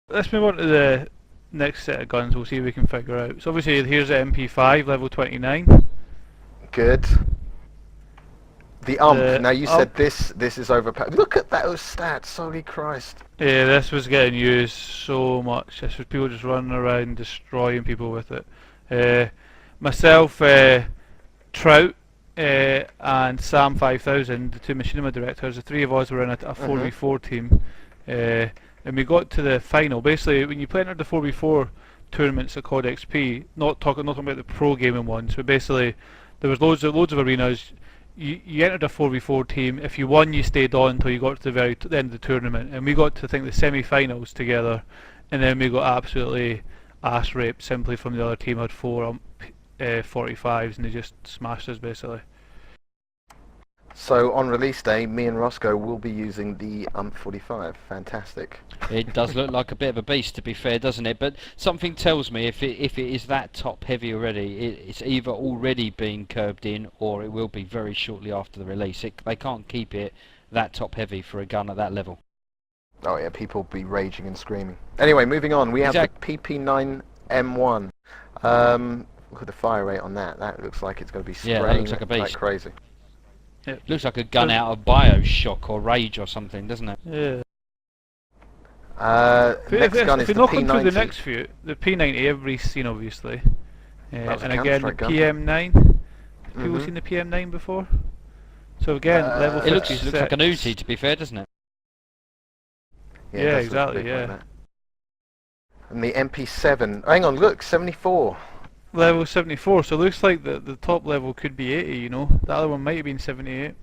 let's move on to the next set of guns. We'll see if we can figure out. So obviously here's the MP5 level 29. Good. The Now you said this is overpowered. Look at those stats. Holy Christ. Yeah, this was getting used so much. This was people just running around destroying people with it. Myself, Trout, and Sam 5000, the two machinima directors, the three of us were in a 4v4 team, and we got to the final. Basically, when you play into the 4v4 tournaments at COD XP, not talking about the pro gaming ones, but basically there was loads of arenas. You entered a 4v4 team. If you won, you stayed on until you got to the end of the tournament, and we got to think the semi-finals together, and then we got absolutely ass raped simply from the other team had 45s, and they just smashed us basically. So on release day, me and Rossco will be using the 45. Fantastic. It does look like a bit of a beast, to be fair, doesn't it? But something tells me if it is that top heavy already, it's either already being curbed in, or it will be very shortly after the release. They can't keep it that top heavy for a gun at that level. Oh yeah, people will be raging and screaming. Anyway, moving on, we have the PP9M1. Look at the fire rate on that. That looks like it's going to be spraying that looks like a beast. like crazy. It looks like a gun out of BioShock or Rage or something, doesn't it? Yeah. Next gun is if the we knock P90. on through the next few, the P90 everybody's seen obviously, and again the gun. PM9. People seen the PM9 before? So again, level 50 it looks like an Uzi, to be fair, doesn't it? Yeah, exactly. Yeah. Like and the MP7. Hang on, look, 74. Level 74, so it looks like the top level could be 80, you know. The other one might have been 78.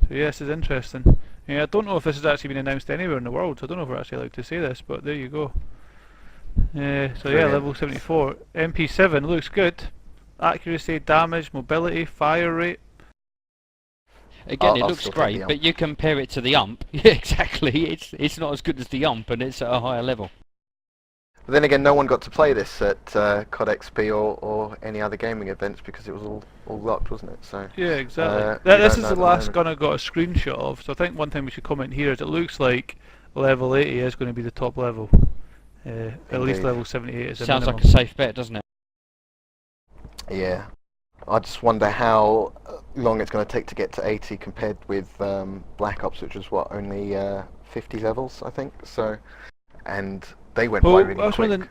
So yeah, this is interesting. Yeah, I don't know if this has actually been announced anywhere in the world, so I don't know if we're actually allowed to say this, but there you go. So yeah, level 74. MP7 looks good. Accuracy, damage, mobility, fire rate. Again, it looks great, but you compare it to the UMP. Yeah, exactly. It's not as good as the UMP, and it's at a higher level. But then again, no one got to play this at COD XP or any other gaming events because it was all locked, wasn't it? So yeah, exactly. This is the last gun I got a screenshot of. So I think one thing we should comment here is it looks like level 80 is going to be the top level. At least level 78 is a minimum. Sounds like a safe bet, doesn't it? Yeah. I just wonder how long it's going to take to get to 80 compared with Black Ops, which was what, only 50 levels, I think. So, and they went by really quick.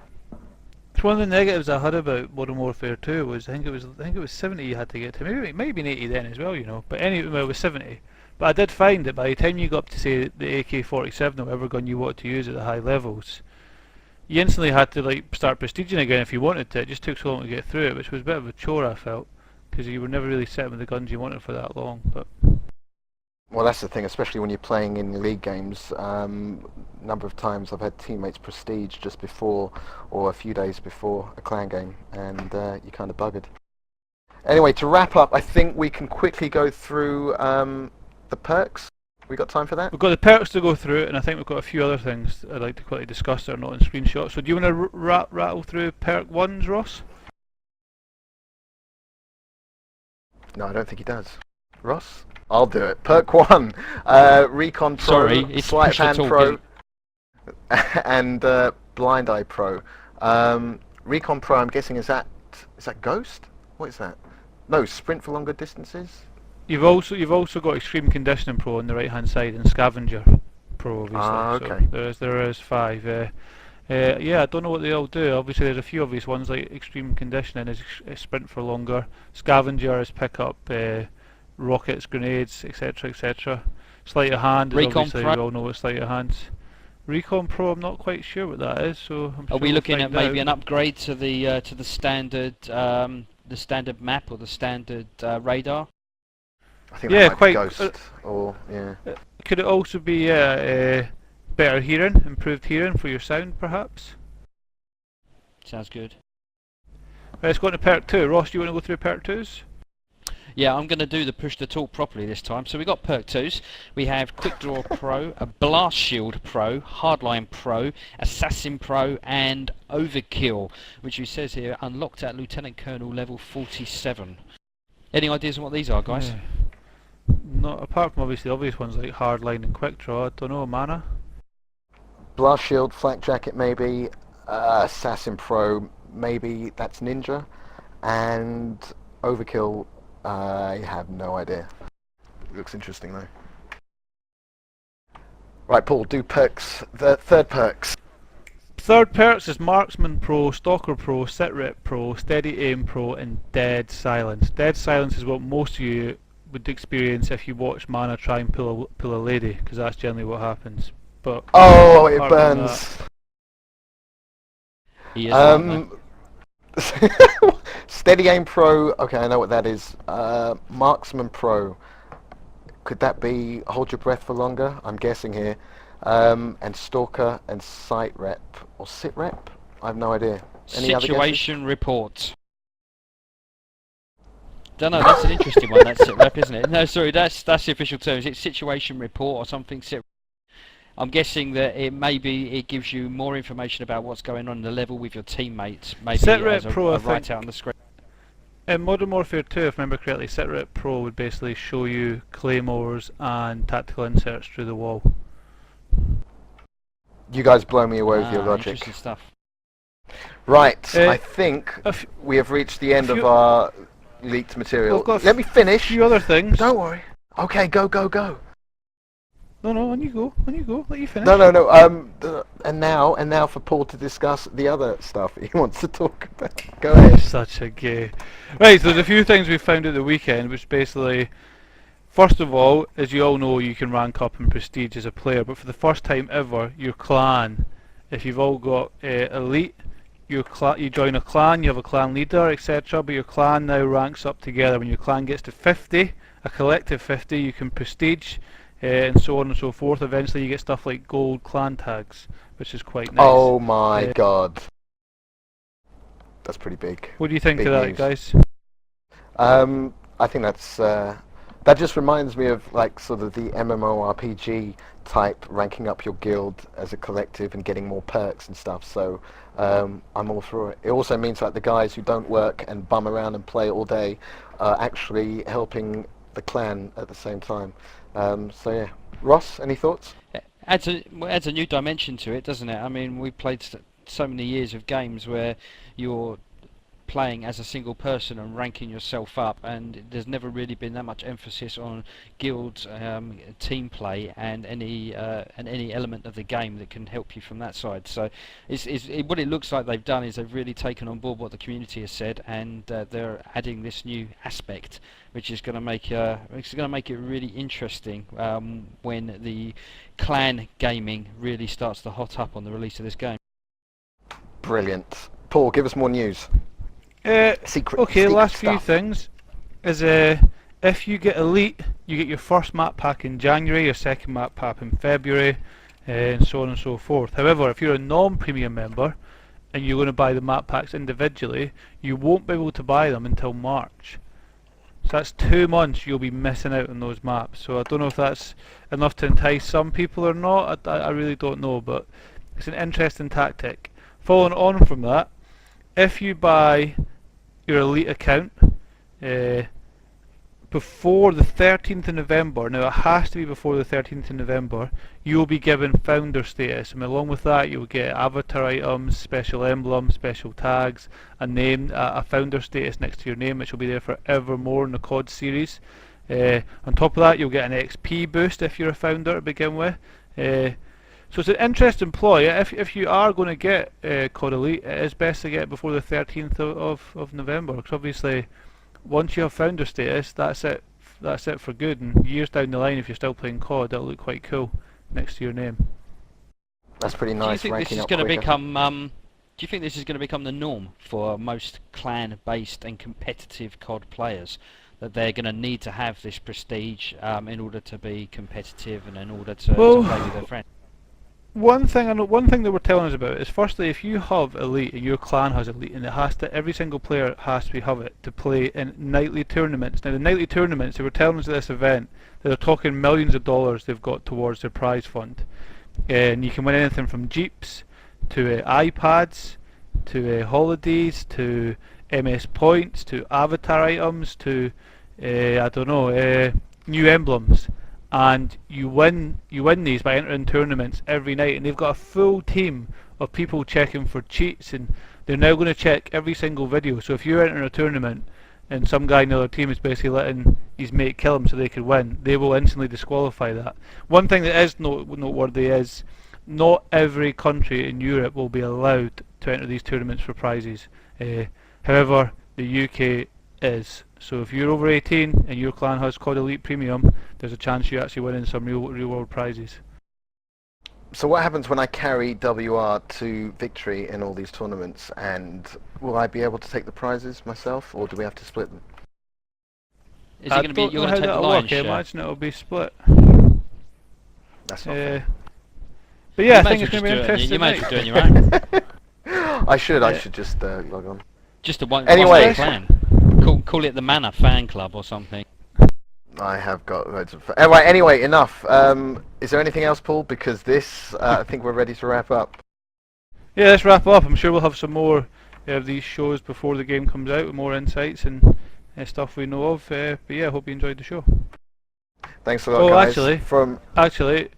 One of the negatives I had about Modern Warfare 2 was I think it was 70 you had to get to. Maybe it might have been 80 then as well, you know. But anyway, well, it was 70. But I did find that by the time you got up to say the AK-47 or whatever gun you wanted to use at the high levels, you instantly had to like start prestiging again if you wanted to. It just took so long to get through it, which was a bit of a chore I felt, because you were never really sitting with the guns you wanted for that long. But well, that's the thing, especially when you're playing in league games. Number of times I've had teammates prestige just before or a few days before a clan game, and you're kind of buggered. Anyway, to wrap up, I think we can quickly go through the perks. We got time for that? We've got the perks to go through, and I think we've got a few other things I'd like to quickly discuss that are not in screenshots. So do you want to rattle through perk ones, Ross? No, I don't think he does. Ross? I'll do it. Perk 1, Recon Pro, Sorry, it's Sleight of Hand Pro, it. and Blind Eye Pro. Recon Pro, I'm guessing, is that Ghost? What is that? No, Sprint for longer distances? You've also got Extreme Conditioning Pro on the right hand side and Scavenger Pro, obviously. Ah, okay. So there is 5. Yeah, I don't know what they all do. Obviously, there's a few obvious ones like Extreme Conditioning is Sprint for longer. Scavenger is pick up rockets, grenades, etc., etc. Sleight of Hand is obviously, we all know what Sleight of Hand's. Recon Pro, I'm not quite sure what that is. So I'm Are we looking at maybe an upgrade to the standard map or the standard radar? I think that might be Ghost, or yeah. Could it also be better hearing, improved hearing for your sound, perhaps? Sounds good. Let's go on to perk 2. Ross, do you want to go through perk 2s? Yeah, I'm going to do the push to talk properly this time. So we got perk 2s. We have Quick Draw Pro, a Blast Shield Pro, Hardline Pro, Assassin Pro, and Overkill, which it says here unlocked at Lieutenant Colonel level 47. Any ideas on what these are, guys? Yeah. Not apart from obviously the obvious ones like Hardline and Quick Draw. I don't know, Mana. Blast Shield, Flak Jacket maybe, Assassin Pro maybe, that's Ninja, and Overkill, I have no idea. It looks interesting though. Right, Paul, do perks, the third perks. Third perks is Marksman Pro, Stalker Pro, Sitrep Pro, Steady Aim Pro, and Dead Silence. Dead Silence is what most of you would experience if you watch Mana try and pull a lady, because that's generally what happens. But Oh, it apart from burns. He is like that. Steady Aim Pro, okay, I know what that is. Marksman Pro, could that be Hold Your Breath for Longer? I'm guessing here. And Stalker and Sight Rep, or Sit Rep? I have no idea. Any other guesses? Situation report. Don't know. That's an interesting one. That's sit rep, isn't it? No, sorry. That's the official term. Is it situation report or something? I'm guessing that it gives you more information about what's going on in the level with your teammates. Maybe Sitrep as Pro, I right think. out on the screen. In Modern Warfare 2, if I remember correctly, Sitrep Pro would basically show you claymores and tactical inserts through the wall. You guys blow me away with your logic. Interesting stuff. Right, I think f- we have reached the end a of few- our leaked material. We've got Let me A finish. few other things. Don't worry. Okay, go. No, on you go. Let you finish. No. And now for Paul to discuss the other stuff he wants to talk about. Go ahead. Such a gay. Right, so there's a few things we found at the weekend, which basically, first of all, as you all know, you can rank up in prestige as a player, but for the first time ever, your clan, if you've all got elite, you join a clan, you have a clan leader, etc., but your clan now ranks up together. When your clan gets to 50, a collective 50, you can prestige, and so on and so forth. Eventually you get stuff like gold clan tags, which is quite nice. Oh my god. That's pretty big. What do you think Big of that, news. guys? I think that's that just reminds me of like sort of the MMORPG type ranking up your guild as a collective and getting more perks and stuff. So I'm all for it. It also means like the guys who don't work and bum around and play all day are actually helping the clan at the same time. So yeah, Ross, any thoughts? Adds a new dimension to it, doesn't it? I mean, we played so many years of games where you're playing as a single person and ranking yourself up, and there's never really been that much emphasis on guilds, team play, and any element of the game that can help you from that side. So, what it looks like they've done is they've really taken on board what the community has said, and they're adding this new aspect, which is going to make it really interesting when the clan gaming really starts to hot up on the release of this game. Brilliant. Paul, give us more news. Secret Last few stuff. things is if you get elite, you get your first map pack in January, your second map pack in February, and so on and so forth. However, if you're a non-premium member and you're going to buy the map packs individually, you won't be able to buy them until March. So that's 2 months you'll be missing out on those maps. So I don't know if that's enough to entice some people or not. I really don't know, but it's an interesting tactic. Following on from that, if you buy your elite account before the 13th of November, now it has to be before the 13th of November, you'll be given founder status, and along with that you'll get avatar items, special emblems, special tags, a name, a founder status next to your name, which will be there forevermore in the COD series. On top of that, you'll get an XP boost if you're a founder to begin with. So it's an interesting ploy. If you are going to get COD Elite, it is best to get it before the 13th of November, because obviously once you have founder status, that's it for good, and years down the line if you're still playing COD, it'll look quite cool next to your name. That's pretty nice. Do you think ranking this is up going to quicker. become do you think this is going to become the norm for most clan-based and competitive COD players? That they're going to need to have this prestige in order to be competitive and in order to play with their friends? One thing they were telling us about is, firstly, if you have elite and your clan has elite, and every single player has to have it to play in nightly tournaments. Now the nightly tournaments, they were telling us at this event that they're talking millions of dollars they've got towards their prize fund, and you can win anything from Jeeps to iPads to holidays to MS points to avatar items to new emblems. and you win these by entering tournaments every night, and they've got a full team of people checking for cheats, and they're now going to check every single video. So if you're entering a tournament and some guy in the other team is basically letting his mate kill him so they could win, they will instantly disqualify that. One thing that is noteworthy is not every country in Europe will be allowed to enter these tournaments for prizes. However, the UK is. So if you're over 18 and your clan has COD Elite Premium, there's a chance you're actually winning some real world prizes. So what happens when I carry WR to victory in all these tournaments, and will I be able to take the prizes myself, or do we have to split them? Is it going to be, you're going to take the lion's lion's share. I share? imagine it'll be split. That's not fair. But yeah, You I may think as it's well going to be just do it. interesting. You may as night. well do it on your own. I should just log on. Just a one Anyway. clan. Call it the Manor Fan Club or something. I have got loads of... Anyway, enough. Is there anything else, Paul? Because this, I think we're ready to wrap up. Yeah, let's wrap up. I'm sure we'll have some more of these shows before the game comes out with more insights and stuff we know of. But yeah, I hope you enjoyed the show. Thanks a lot, guys. Actually,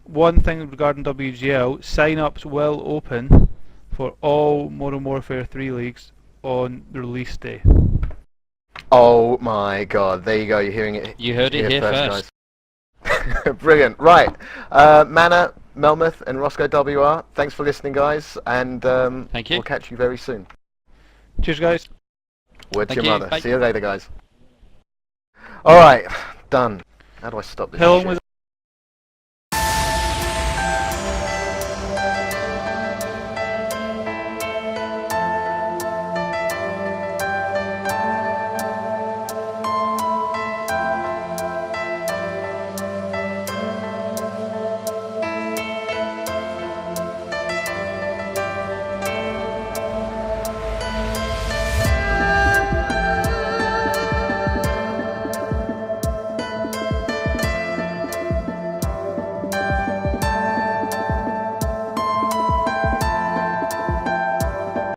one thing regarding WGL, sign-ups will open for all Modern Warfare 3 leagues on the release day. Oh my god, there you go, you're hearing it. You heard it here first. Guys. Brilliant. Right, Manor, Melmoth and Rossco WR, thanks for listening, guys, and Thank you. we'll catch you very soon. Cheers, guys. Word to Thank your you. mother. Bye. See you later, guys. Alright, done. How do I stop this How long shit? was